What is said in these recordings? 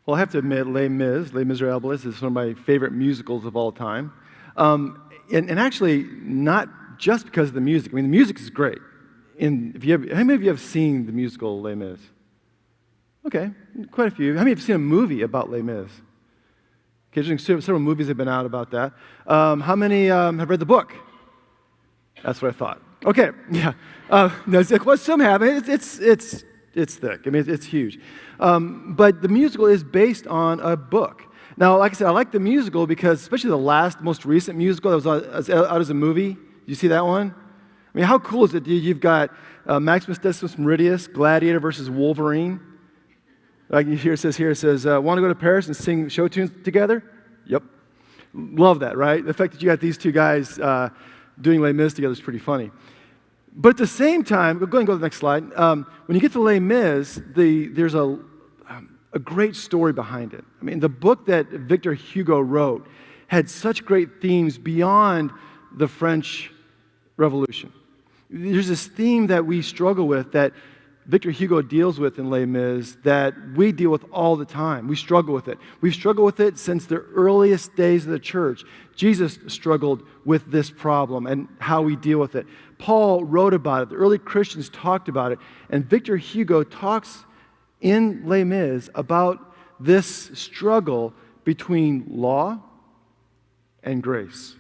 Well, I have to admit, Les Miserables is one of my favorite musicals of all time. And actually, not just because of the music. I mean, the music is great. And how many of you have seen the musical Les Mis? Okay, quite a few. How many have seen a movie about Les Mis? Okay, there's several movies have been out about that. How many have read the book? That's what I thought. Okay, yeah. Well, some have. It's thick. I mean, it's huge. But the musical is based on a book. Now, like I said, I like the musical because, especially the most recent musical that was out as a movie. Did you see that one? I mean, how cool is it? You've got Maximus Decimus Meridius, Gladiator versus Wolverine. Like it says, want to go to Paris and sing show tunes together? Yep. Love that, right? The fact that you got these two guys doing Les Mis together is pretty funny. But at the same time, go ahead and go to the next slide. When you get to Les Mis, there's a great story behind it. I mean, the book that Victor Hugo wrote had such great themes beyond the French Revolution. There's this theme that we struggle with that Victor Hugo deals with in Les Mis that we deal with all the time. We struggle with it. We've struggled with it since the earliest days of the church. Jesus struggled with this problem and how we deal with it. Paul wrote about it. The early Christians talked about it. And Victor Hugo talks in Les Mis about this struggle between law and grace,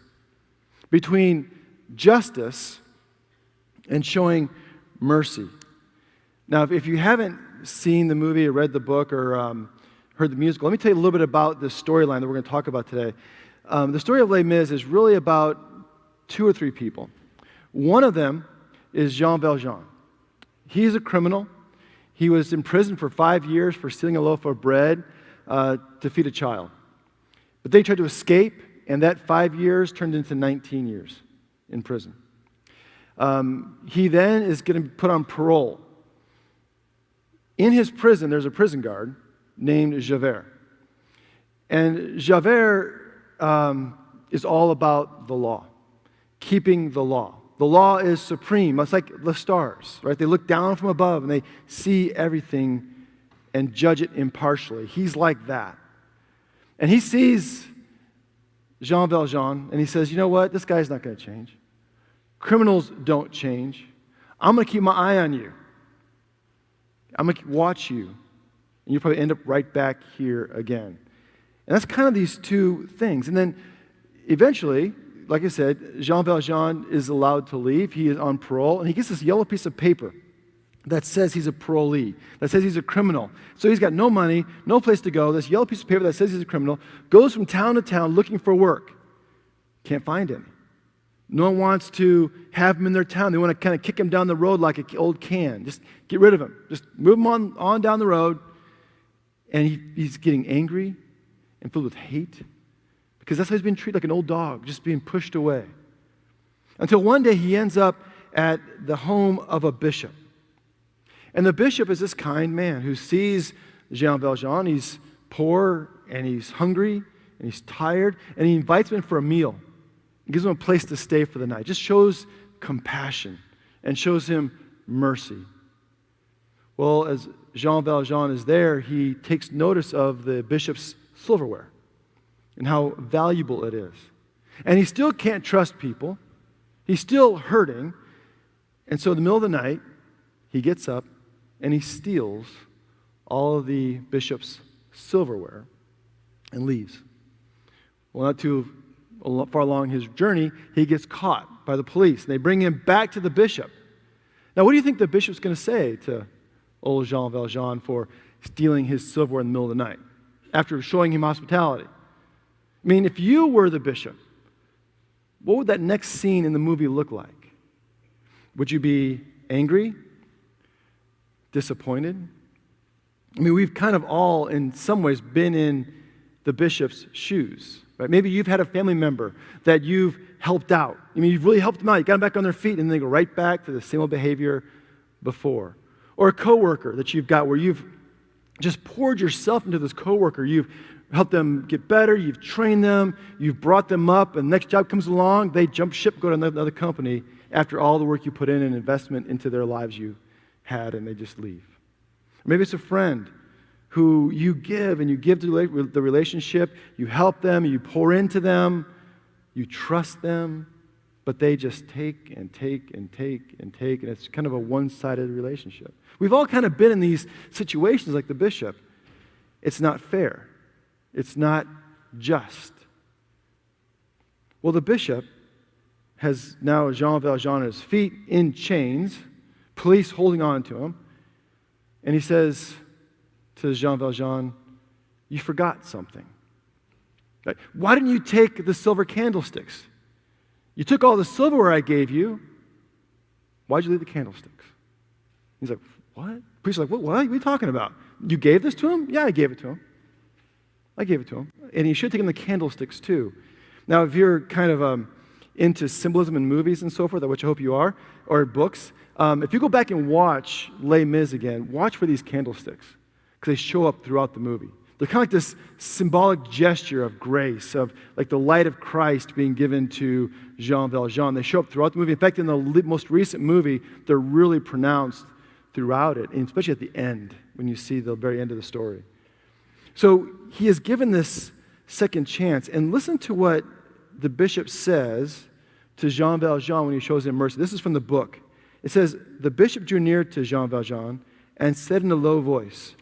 between justice and showing mercy. Now, if you haven't seen the movie or read the book or heard the musical, let me tell you a little bit about the storyline that we're going to talk about today. The story of Les Mis is really about two or three people. One of them is Jean Valjean. He's a criminal. He was in prison for 5 years for stealing a loaf of bread to feed a child. But they tried to escape, and that 5 years turned into 19 years in prison. He then is going to be put on parole. In his prison, there's a prison guard named Javert. And Javert is all about the law, keeping the law. The law is supreme. It's like the stars, right? They look down from above and they see everything and judge it impartially. He's like that. And he sees Jean Valjean and he says, you know what? This guy's not going to change. Criminals don't change. I'm going to keep my eye on you. I'm going to watch you. And you'll probably end up right back here again. And that's kind of these two things. And then eventually, like I said, Jean Valjean is allowed to leave. He is on parole. And he gets this yellow piece of paper that says he's a parolee, that says he's a criminal. So he's got no money, no place to go. This yellow piece of paper that says he's a criminal goes from town to town looking for work. Can't find him. No one wants to have him in their town. They want to kind of kick him down the road like an old can. Just get rid of him. Just move him on down the road. And he's getting angry and filled with hate because that's how he's being treated, like an old dog, just being pushed away. Until one day he ends up at the home of a bishop. And the bishop is this kind man who sees Jean Valjean. He's poor and he's hungry and he's tired. And he invites him in for a meal. He gives him a place to stay for the night. Just shows compassion and shows him mercy. Well, as Jean Valjean is there, he takes notice of the bishop's silverware and how valuable it is. And he still can't trust people. He's still hurting. And so in the middle of the night, he gets up and he steals all of the bishop's silverware and leaves. Well, not too far along his journey, he gets caught by the police. And they bring him back to the bishop. Now, what do you think the bishop's going to say to old Jean Valjean for stealing his silverware in the middle of the night after showing him hospitality? I mean, if you were the bishop, what would that next scene in the movie look like? Would you be angry? Disappointed? I mean, we've kind of all, in some ways, been in the bishop's shoes. Right? Maybe you've had a family member that you've helped out. I mean, you've really helped them out. You got them back on their feet, and then they go right back to the same old behavior before. Or a coworker that you've got where you've just poured yourself into this coworker. You've helped them get better. You've trained them. You've brought them up. And the next job comes along, they jump ship, go to another company after all the work you put in and investment into their lives you had, and they just leave. Or maybe it's a friend who you give and you give to the relationship, you help them, you pour into them, you trust them, but they just take and take and take and take, and it's kind of a one-sided relationship. We've all kind of been in these situations like the bishop. It's not fair. It's not just. Well, the bishop has now Jean Valjean at his feet in chains, police holding on to him, and he says to Jean Valjean, "You forgot something. Why didn't you take the silver candlesticks? You took all the silverware I gave you. Why'd you leave the candlesticks?" He's like, "What?" The priest's like, what are you talking about? You gave this to him? Yeah, I gave it to him. I gave it to him. And he should have taken the candlesticks too. Now, if you're kind of into symbolism in movies and so forth, which I hope you are, or books, if you go back and watch Les Mis again, watch for these candlesticks, because they show up throughout the movie. They're kind of like this symbolic gesture of grace, of like the light of Christ being given to Jean Valjean. They show up throughout the movie. In fact, in the most recent movie, they're really pronounced throughout it, and especially at the end, when you see the very end of the story. So he is given this second chance, and listen to what the bishop says to Jean Valjean when he shows him mercy. This is from the book. It says, "The bishop drew near to Jean Valjean and said in a low voice,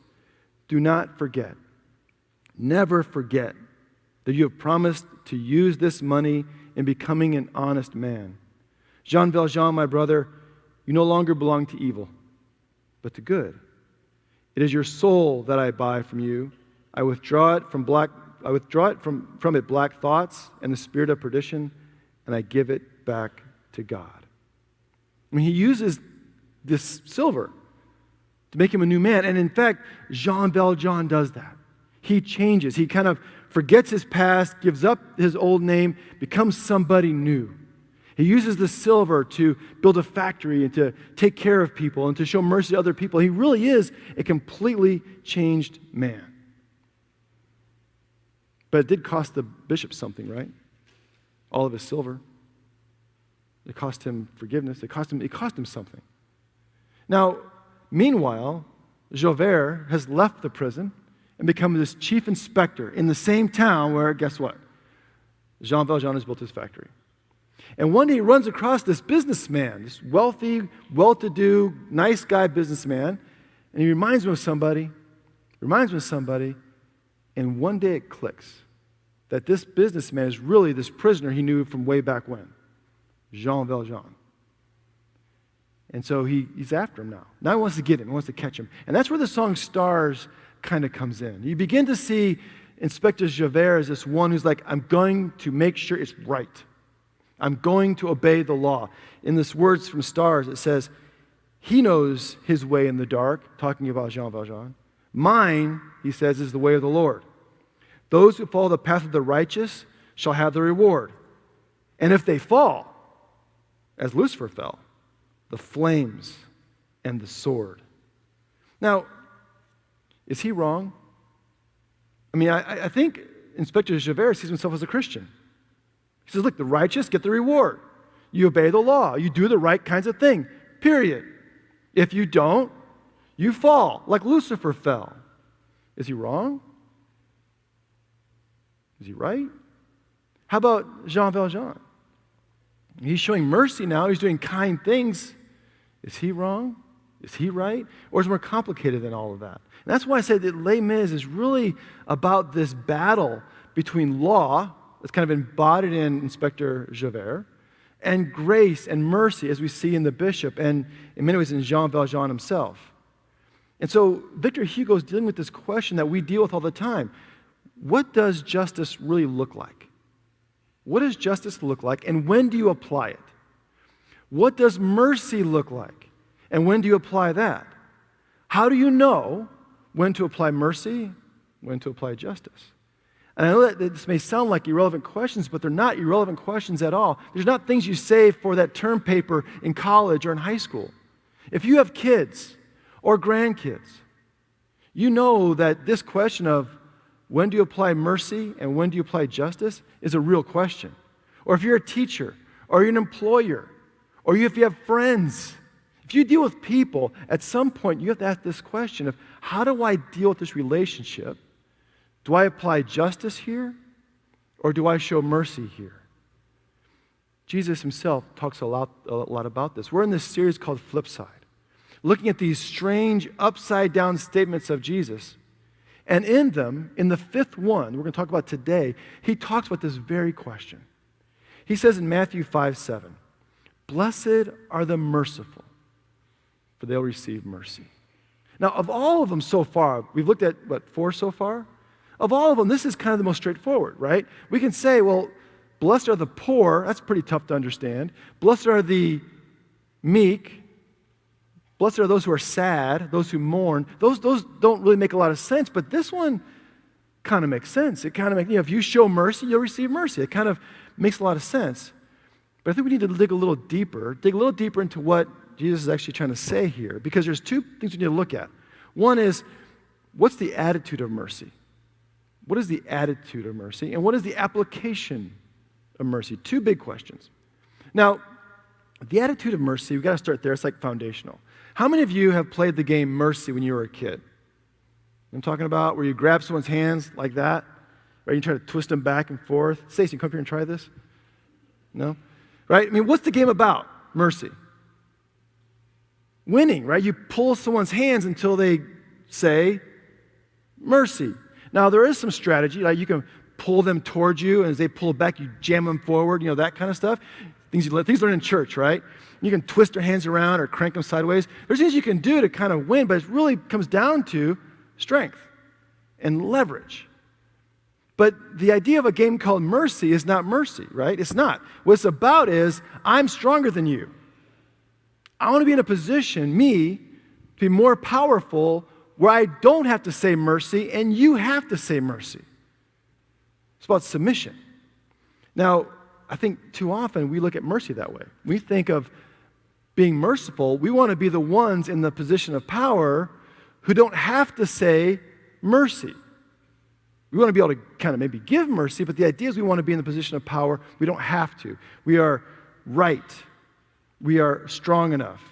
'Do not forget, never forget that you have promised to use this money in becoming an honest man. Jean Valjean, my brother, you no longer belong to evil, but to good. It is your soul that I buy from you. I withdraw it from it black thoughts and the spirit of perdition, and I give it back to God.'" I mean, he uses this silver to make him a new man. And in fact, Jean Valjean does that. He changes. He kind of forgets his past, gives up his old name, becomes somebody new. He uses the silver to build a factory and to take care of people and to show mercy to other people. He really is a completely changed man. But it did cost the bishop something, right? All of his silver. It cost him forgiveness. It cost him something. Now, meanwhile, Javert has left the prison and become this chief inspector in the same town where, guess what? Jean Valjean has built his factory. And one day he runs across this businessman, this wealthy, well-to-do, nice guy businessman, and he reminds him of somebody, and one day it clicks that this businessman is really this prisoner he knew from way back when, Jean Valjean. And so he's after him now. Now he wants to get him. He wants to catch him. And that's where the song Stars kind of comes in. You begin to see Inspector Javert as this one who's like, I'm going to make sure it's right. I'm going to obey the law. In this words from Stars, it says, he knows his way in the dark, talking about Jean Valjean. Mine, he says, is the way of the Lord. Those who follow the path of the righteous shall have the reward. And if they fall, as Lucifer fell, the flames and the sword. Now, is he wrong? I mean, I think Inspector Javert sees himself as a Christian. He says, look, the righteous get the reward. You obey the law. You do the right kinds of thing, period. If you don't, you fall, like Lucifer fell. Is he wrong? Is he right? How about Jean Valjean? He's showing mercy now. He's doing kind things. Is he wrong? Is he right? Or is it more complicated than all of that? And that's why I say that Les Mis is really about this battle between law, that's kind of embodied in Inspector Javert, and grace and mercy, as we see in the bishop, and in many ways in Jean Valjean himself. And so Victor Hugo is dealing with this question that we deal with all the time. What does justice really look like? What does justice look like, and when do you apply it? What does mercy look like, and when do you apply that? How do you know when to apply mercy, when to apply justice? And I know that this may sound like irrelevant questions, but they're not irrelevant questions at all. There's not things you save for that term paper in college or in high school. If you have kids or grandkids, you know that this question of when do you apply mercy and when do you apply justice is a real question. Or if you're a teacher, or you're an employer, or if you have friends, if If you deal with people, at some point you have to ask this question of, how do I deal with this relationship? Do I apply justice here, or do I show mercy here? Jesus himself talks a lot about this. We're in this series called Flip Side, looking at these strange upside-down statements of Jesus. And in them, in the fifth one we're going to talk about today, he talks about this very question. He says in Matthew 5:7, "Blessed are the merciful, for they'll receive mercy." Now, of all of them so far, we've looked at, 4 so far? Of all of them, this is kind of the most straightforward, right? We can say, well, blessed are the poor. That's pretty tough to understand. Blessed are the meek. Blessed are those who are sad, those who mourn. Those don't really make a lot of sense, but this one kind of makes sense. It kind of makes, if you show mercy, you'll receive mercy. It kind of makes a lot of sense. But I think we need to dig a little deeper into what Jesus is actually trying to say here, because there's 2 things we need to look at. One is, what's the attitude of mercy? What is the attitude of mercy? And what is the application of mercy? 2 big questions. Now, the attitude of mercy, we've got to start there. It's like foundational. How many of you have played the game Mercy when you were a kid? I'm talking about where you grab someone's hands like that, right? You try to twist them back and forth. Stacey, come here and try this. No? Right? I mean, what's the game about? Mercy. Winning, right? You pull someone's hands until they say mercy. Now, there is some strategy. Like you can pull them towards you, and as they pull back, you jam them forward, that kind of stuff. Things learned in church, right? You can twist their hands around or crank them sideways. There's things you can do to kind of win, but it really comes down to strength and leverage. But the idea of a game called Mercy is not mercy, right? It's not. What it's about is, I'm stronger than you. I want to be in a position, me, to be more powerful, where I don't have to say mercy and you have to say mercy. It's about submission. Now, I think too often we look at mercy that way. We think of being merciful, we want to be the ones in the position of power who don't have to say mercy. We want to be able to kind of maybe give mercy, but the idea is we want to be in the position of power. We don't have to. We are right. We are strong enough.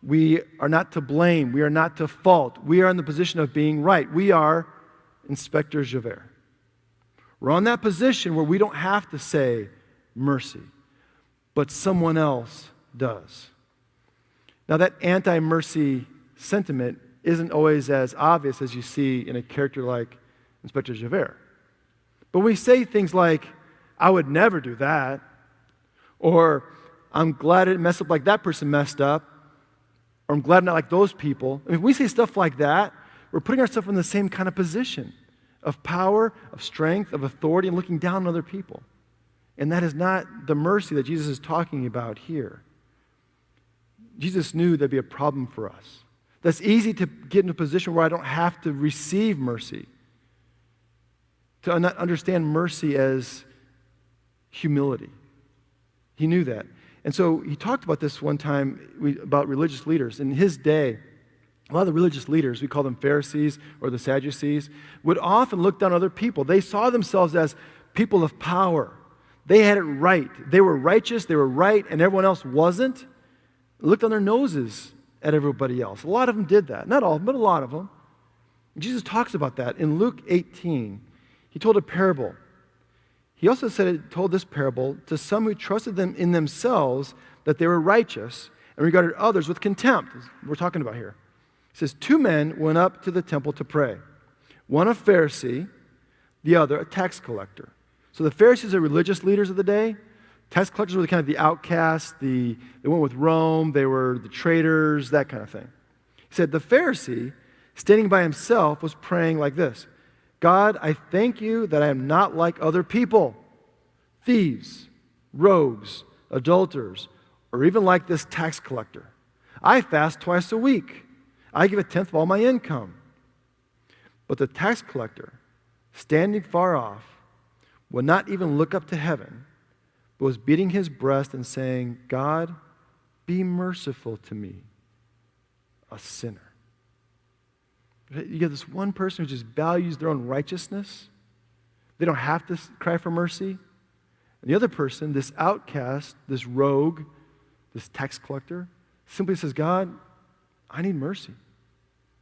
We are not to blame. We are not to fault. We are in the position of being right. We are Inspector Javert. We're on that position where we don't have to say mercy, but someone else does. Now, that anti-mercy sentiment isn't always as obvious as you see in a character like Inspector Javert. But we say things like, I would never do that, or I'm glad it messed up like that person messed up, or I'm glad I'm not like those people. I mean, if we say stuff like that, we're putting ourselves in the same kind of position of power, of strength, of authority, and looking down on other people. And that is not the mercy that Jesus is talking about here. Jesus knew there'd be a problem for us. That's easy to get in a position where I don't have to receive mercy, to not understand mercy as humility. He knew that. And so he talked about this one time about religious leaders. In his day, a lot of the religious leaders, we call them Pharisees or the Sadducees, would often look down on other people. They saw themselves as people of power. They had it right. They were righteous, they were right, and everyone else wasn't. Looked on their noses at everybody else. A lot of them did that. Not all of them, but a lot of them. Jesus talks about that. In Luke 18, he told a parable. He also told this parable to some who trusted them in themselves that they were righteous and regarded others with contempt. That's what we're talking about here. He says, 2 men went up to the temple to pray. One a Pharisee, the other a tax collector. So the Pharisees are religious leaders of the day. Tax collectors were kind of the outcasts. They went with Rome. They were the traitors, that kind of thing. He said, the Pharisee, standing by himself, was praying like this. God, I thank you that I am not like other people, thieves, rogues, adulterers, or even like this tax collector. I fast twice a week. I give 1/10 of all my income. But the tax collector, standing far off, would not even look up to heaven, but was beating his breast and saying, God, be merciful to me, a sinner. You get this one person who just values their own righteousness. They don't have to cry for mercy. And the other person, this outcast, this rogue, this tax collector, simply says, God, I need mercy.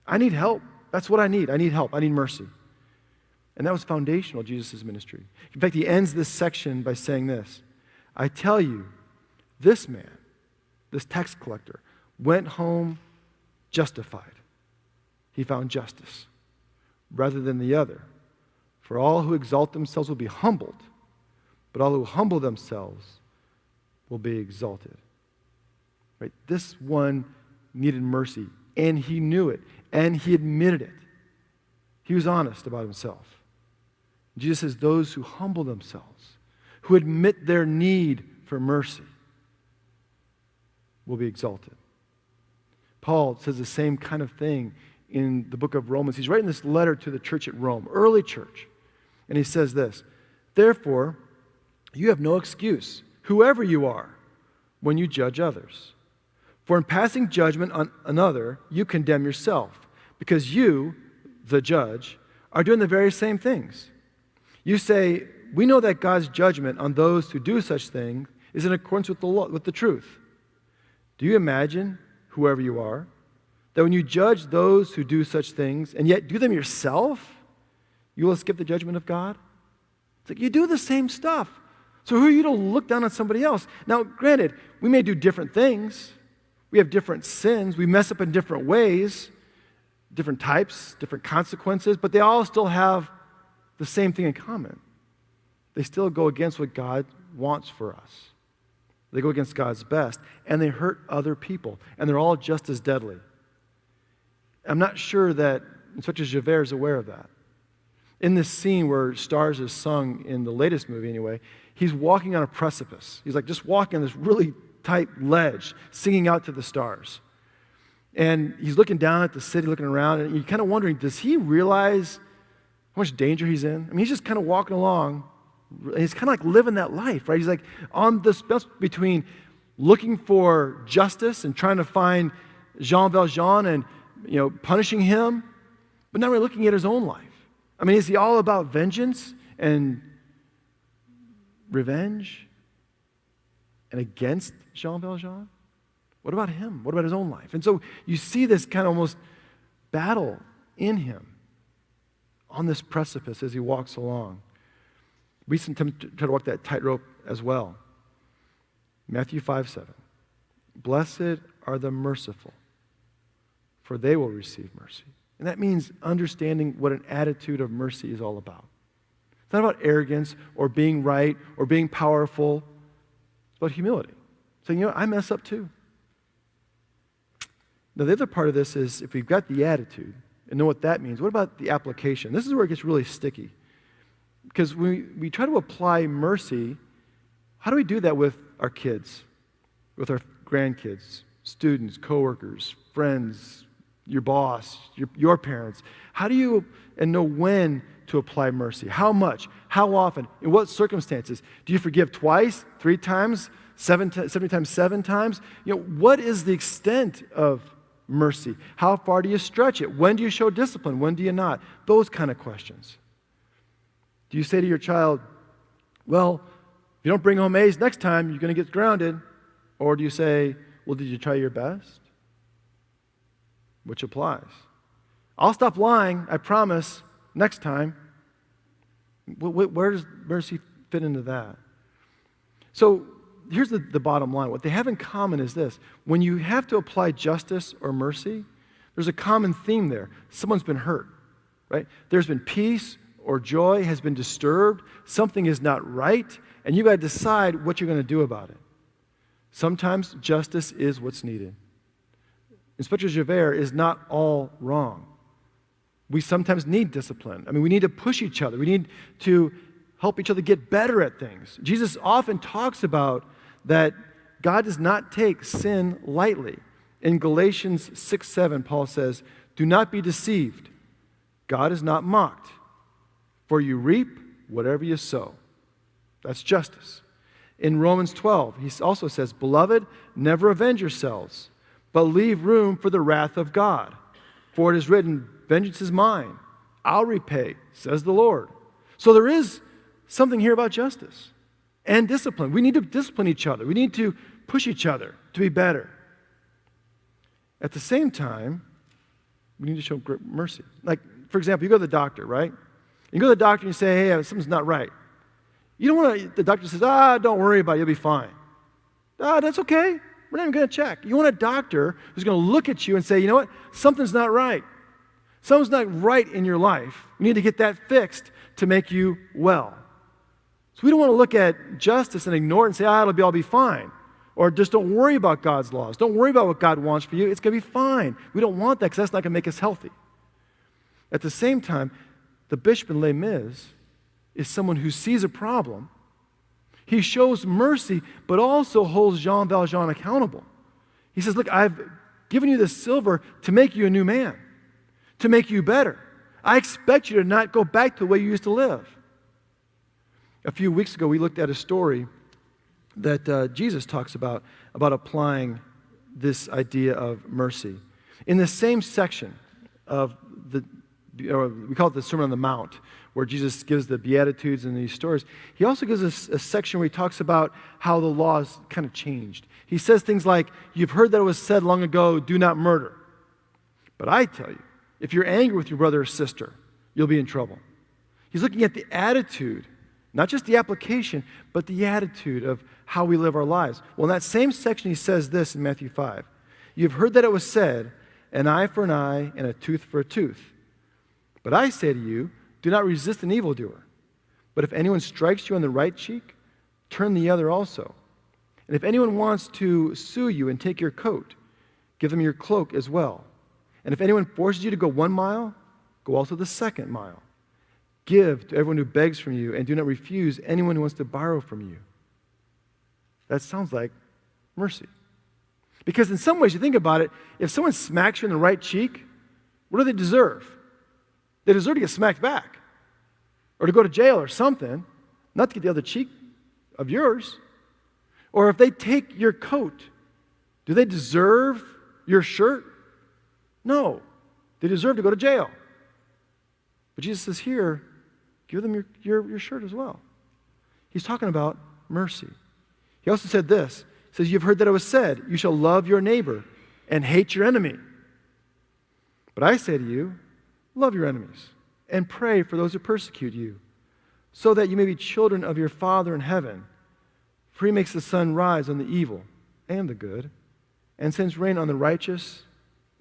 I need help. That's what I need. I need help. I need mercy. And that was foundational to Jesus' ministry. In fact, he ends this section by saying this, I tell you, this man, this tax collector, went home justified. He found justice rather than the other. For all who exalt themselves will be humbled, but all who humble themselves will be exalted. Right? This one needed mercy, and he knew it, and he admitted it. He was honest about himself. Jesus says, those who humble themselves, who admit their need for mercy, will be exalted. Paul says the same kind of thing in the book of Romans. He's writing this letter to the church at Rome, early church. And he says this, therefore, you have no excuse, whoever you are, when you judge others. For in passing judgment on another, you condemn yourself, because you, the judge, are doing the very same things. You say, we know that God's judgment on those who do such things is in accordance with the law, with the truth. Do you imagine, whoever you are, that when you judge those who do such things, and yet do them yourself, you will escape the judgment of God? It's like you do the same stuff. So who are you to look down on somebody else? Now, granted, we may do different things. We have different sins. We mess up in different ways, different types, different consequences, but they all still have the same thing in common. They still go against what God wants for us. They go against God's best, and they hurt other people, and they're all just as deadly. I'm not sure that Inspector Javert is aware of that. In this scene where Stars is sung in the latest movie anyway, he's walking on a precipice. He's like just walking on this really tight ledge, singing out to the stars. And he's looking down at the city, looking around, and you're kind of wondering, does he realize how much danger he's in? I mean, he's just kind of walking along, and he's kind of like living that life, right? He's like on the space between looking for justice and trying to find Jean Valjean and, punishing him, but not really looking at his own life. I mean, is he all about vengeance and revenge and against Jean Valjean? What about him? What about his own life? And so you see this kind of almost battle in him on this precipice as he walks along. We sometimes try to walk that tightrope as well. Matthew 5:7. Blessed are the merciful, for they will receive mercy. And that means understanding what an attitude of mercy is all about. It's not about arrogance or being right or being powerful. It's about humility. Saying, I mess up too. Now, the other part of this is if we've got the attitude and know what that means, what about the application? This is where it gets really sticky. Because when we try to apply mercy, how do we do that with our kids, with our grandkids, students, coworkers, friends, your boss, your parents? How do you know when to apply mercy? How much? How often? In what circumstances? Do you forgive twice, 3 times, 70 times, 7 times? What is the extent of mercy? How far do you stretch it? When do you show discipline? When do you not? Those kind of questions. Do you say to your child, well, if you don't bring home A's next time, you're going to get grounded? Or do you say, well, did you try your best? Which applies. I'll stop lying, I promise, next time. Where does mercy fit into that? So here's the bottom line. What they have in common is this. When you have to apply justice or mercy, there's a common theme there. Someone's been hurt, right? There's been peace or joy has been disturbed. Something is not right, and you've got to decide what you're going to do about it. Sometimes justice is what's needed. Inspector Javert is not all wrong. We sometimes need discipline. I mean, we need to push each other. We need to help each other get better at things. Jesus often talks about that God does not take sin lightly. In Galatians 6:7, Paul says, do not be deceived. God is not mocked. For you reap whatever you sow. That's justice. In Romans 12, he also says, beloved, never avenge yourselves, but leave room for the wrath of God. For it is written, vengeance is mine. I'll repay, says the Lord. So there is something here about justice and discipline. We need to discipline each other. We need to push each other to be better. At the same time, we need to show mercy. Like, for example, you go to the doctor, right? You go to the doctor and you say, hey, something's not right. You don't want to, the doctor says, don't worry about it, you'll be fine. That's okay. We're not even going to check. You want a doctor who's going to look at you and say, you know what? Something's not right. Something's not right in your life. We need to get that fixed to make you well. So we don't want to look at justice and ignore it and say, it'll all be fine. Or just don't worry about God's laws. Don't worry about what God wants for you. It's going to be fine. We don't want that because that's not going to make us healthy. At the same time, the bishop in Les Mis is someone who sees a problem. He shows mercy, but also holds Jean Valjean accountable. He says, look, I've given you this silver to make you a new man, to make you better. I expect you to not go back to the way you used to live. A few weeks ago, we looked at a story that Jesus talks about applying this idea of mercy. In the same section of we call it the Sermon on the Mount, where Jesus gives the Beatitudes and these stories, he also gives us a section where he talks about how the law has kind of changed. He says things like, you've heard that it was said long ago, do not murder. But I tell you, if you're angry with your brother or sister, you'll be in trouble. He's looking at the attitude, not just the application, but the attitude of how we live our lives. Well, in that same section, he says this in Matthew 5. You've heard that it was said, an eye for an eye and a tooth for a tooth. But I say to you, do not resist an evildoer. But if anyone strikes you on the right cheek, turn the other also. And if anyone wants to sue you and take your coat, give them your cloak as well. And if anyone forces you to go 1 mile, go also the 2nd mile. Give to everyone who begs from you, and do not refuse anyone who wants to borrow from you. That sounds like mercy. Because in some ways, you think about it, if someone smacks you in the right cheek, what do they deserve? They deserve to get smacked back, or to go to jail or something, not to get the other cheek of yours. Or if they take your coat, do they deserve your shirt? No, they deserve to go to jail. But Jesus says here, give them your shirt as well. He's talking about mercy. He also said this. He says, you've heard that it was said, you shall love your neighbor and hate your enemy. But I say to you, love your enemies and pray for those who persecute you, so that you may be children of your Father in heaven. For he makes the sun rise on the evil and the good, and sends rain on the righteous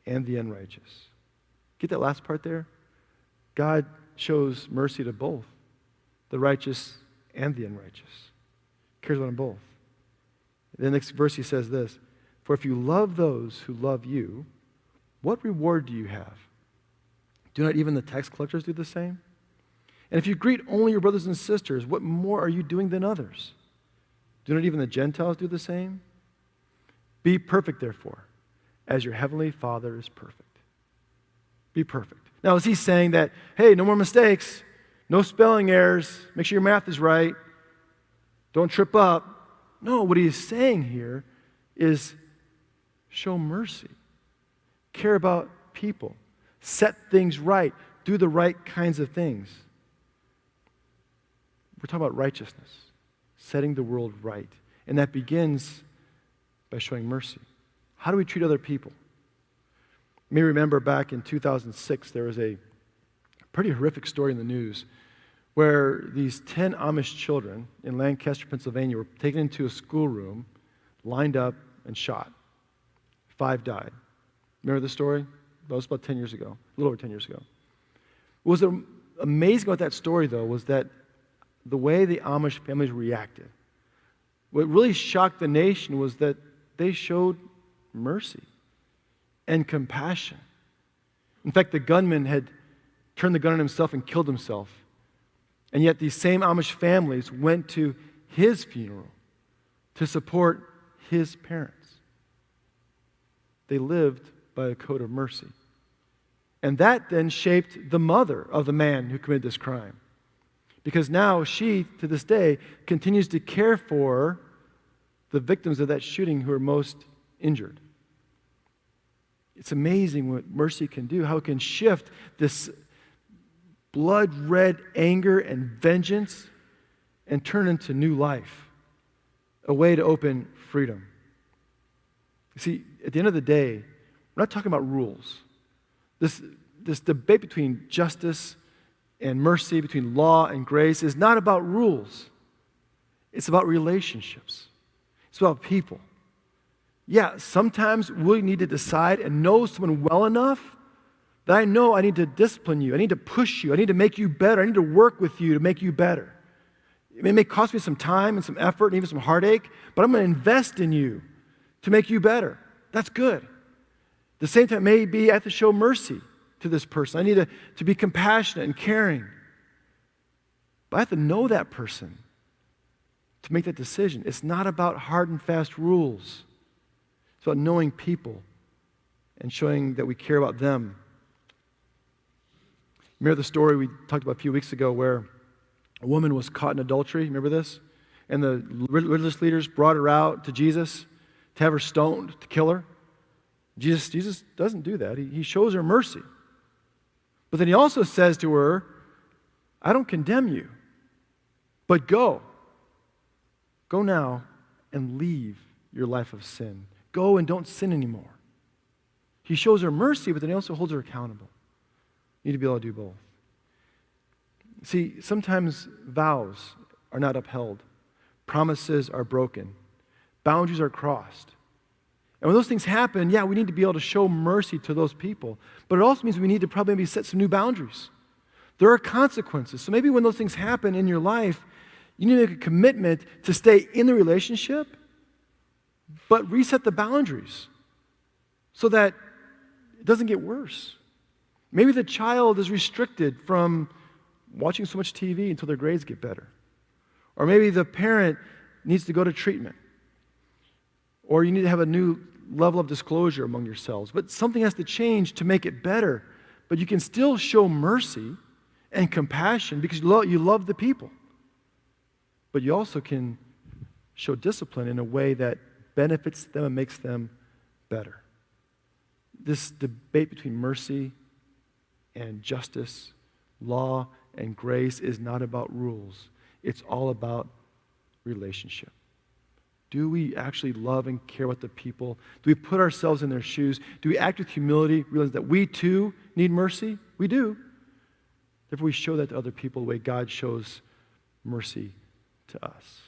and the unrighteous. Get that last part there? God shows mercy to both, the righteous and the unrighteous. Cares about them both. In the next verse he says this, for if you love those who love you, what reward do you have? Do not even the tax collectors do the same? And if you greet only your brothers and sisters, what more are you doing than others? Do not even the Gentiles do the same? Be perfect, therefore, as your heavenly Father is perfect. Be perfect. Now, is he saying that, hey, no more mistakes, no spelling errors, make sure your math is right, don't trip up? No, what he is saying here is show mercy, care about people, set things right, do the right kinds of things. We're talking about righteousness, setting the world right. And that begins by showing mercy. How do we treat other people? You may remember back in 2006, there was a pretty horrific story in the news where these 10 Amish children in Lancaster, Pennsylvania were taken into a schoolroom, lined up, and shot. 5 died. Remember the story? That was about 10 years ago, a little over 10 years ago. What was amazing about that story, though, was that the way the Amish families reacted. What really shocked the nation was that they showed mercy and compassion. In fact, the gunman had turned the gun on himself and killed himself. And yet these same Amish families went to his funeral to support his parents. They lived by a code of mercy. And that then shaped the mother of the man who committed this crime. Because now she, to this day, continues to care for the victims of that shooting who are most injured. It's amazing what mercy can do, how it can shift this blood-red anger and vengeance and turn into new life, a way to open freedom. You see, at the end of the day, We're not talking about rules. This debate between justice and mercy, between law and grace, is not about rules. It's about relationships. It's about people. Yeah, sometimes we need to decide and know someone well enough that I know I need to discipline you. I need to push you. I need to make you better. I need to work with you to make you better. It may cost me some time and some effort and even some heartache, but I'm going to invest in you to make you better. That's good. At the same time, maybe I have to show mercy to this person. I need to be compassionate and caring. But I have to know that person to make that decision. It's not about hard and fast rules. It's about knowing people and showing that we care about them. Remember the story we talked about a few weeks ago where a woman was caught in adultery? Remember this? And the religious leaders brought her out to Jesus to have her stoned, to kill her. Jesus doesn't do that. He shows her mercy. But then he also says to her, I don't condemn you, but go. Go now and leave your life of sin. Go and don't sin anymore. He shows her mercy, but then he also holds her accountable. You need to be able to do both. See, sometimes vows are not upheld. Promises are broken. Boundaries are crossed. And when those things happen, yeah, we need to be able to show mercy to those people. But it also means we need to probably maybe set some new boundaries. There are consequences. So maybe when those things happen in your life, you need to make a commitment to stay in the relationship, but reset the boundaries so that it doesn't get worse. Maybe the child is restricted from watching so much TV until their grades get better. Or maybe the parent needs to go to treatment. Or you need to have a new level of disclosure among yourselves. But something has to change to make it better. But you can still show mercy and compassion because you love the people. But you also can show discipline in a way that benefits them and makes them better. This debate between mercy and justice, law and grace is not about rules. It's all about relationship. Do we actually love and care about the people? Do we put ourselves in their shoes? Do we act with humility, realize that we too need mercy? We do. Therefore, we show that to other people the way God shows mercy to us.